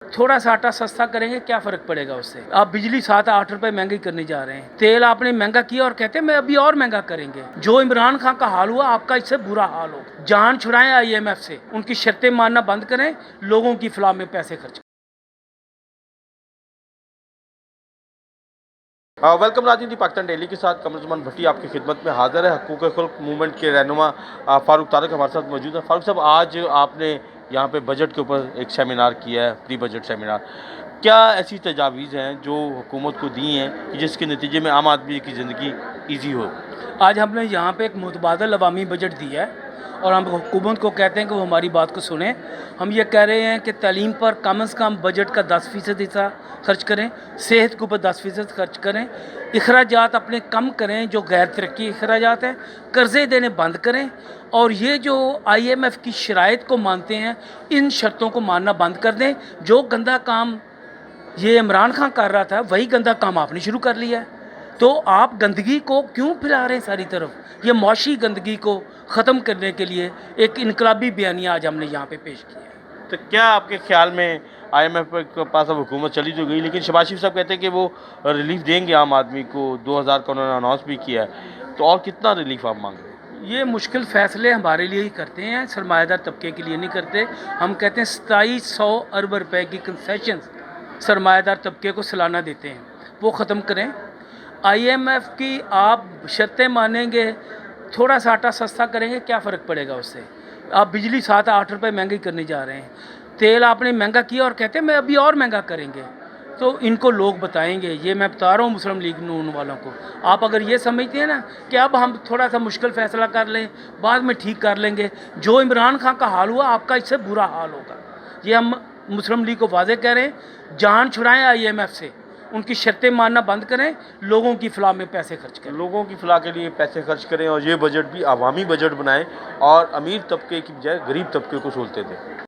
थोड़ा सा आटा सस्ता करेंगे, क्या फ़र्क पड़ेगा उससे। आप बिजली 7-8 रुपए महंगी करने जा रहे हैं, तेल आपने महंगा किया और कहते हैं मैं अभी और महंगा करेंगे। जो इमरान खान का हाल हुआ, आपका इससे बुरा हाल हो। जान छुड़ाएं IMF से, उनकी शर्तें मानना बंद करें, लोगों की फलाह में पैसे खर्च। वेलकम राजनीति पाकिस्तान डेली के साथ कमरुज़्ज़मान भट्टी आपकी खिदमत में हाजिर है। हकूक़ खुल्क मूवमेंट के रहनुमा फ़ारूक तारक हमारे साथ मौजूद है। फ़ारूक साहब, आज आपने यहाँ पे बजट के ऊपर एक सेमिनार किया है, प्री बजट सेमिनार। क्या ऐसी तजावीज़ हैं जो हुकूमत को दी हैं कि जिसके नतीजे में आम आदमी की ज़िंदगी ईजी हो? आज हमने यहाँ पे एक मुतबादल अवामी बजट दिया है और हम हुकूमत को कहते हैं कि वो हमारी बात को सुने। हम ये कह रहे हैं कि तालीम पर कम से कम बजट का 10% हिस्सा खर्च करें, सेहत के ऊपर 10% खर्च करें, अखराजात अपने कम करें जो गैर तरक्की अखराजात हैं, कर्ज़े देने बंद करें और ये जो IMF की शराइत को मानते हैं, इन शर्तों को मानना बंद कर दें। जो गंदा काम ये इमरान खान कर रहा था, वही गंदा काम आपने शुरू कर लिया है। तो आप गंदगी को क्यों फैला रहे हैं सारी तरफ? ये मौशी गंदगी को ख़त्म करने के लिए एक इनकलाबी बयानिया आज हमने यहाँ पे पेश किया है। तो क्या आपके ख्याल में IMF के पास अब हुकूमत चली तो गई, लेकिन शहबाज शरीफ साहब कहते हैं कि वो रिलीफ देंगे आम आदमी को, 2000 का उन्होंने अनाउंस भी किया है। तो और कितना रिलीफ आप मांग रहे हैं? ये मुश्किल फ़ैसले हमारे लिए ही करते हैं, सरमायादार तबके के लिए नहीं करते। हम कहते हैं 2700 अरब रुपए की कंसेशन सरमायादार तबके को सालाना देते हैं, वो ख़त्म करें। IMF की आप शर्तें मानेंगे, थोड़ा सा आटा सस्ता करेंगे, क्या फ़र्क पड़ेगा उससे। आप बिजली 7-8 रुपए महंगी करने जा रहे हैं, तेल आपने महंगा किया और कहते हैं मैं अभी और महंगा करेंगे। तो इनको लोग बताएंगे, ये मैं बता रहा हूँ मुस्लिम लीग नून वालों को। आप अगर ये समझते हैं ना कि अब हम थोड़ा सा मुश्किल फ़ैसला कर लें, बाद में ठीक कर लेंगे, जो इमरान खान का हाल हुआ, आपका इससे बुरा हाल होगा। ये हम मुस्लिम लीग को वाज़े कह रहे हैं। जान छुड़ाएं IMF से, उनकी शर्तें मानना बंद करें, लोगों की फलाह में पैसे खर्च करें। लोगों की फलाह के लिए पैसे खर्च करें और ये बजट भी अवामी बजट बनाएं और अमीर तबके की बजाय गरीब तबके को सहूलतें दें।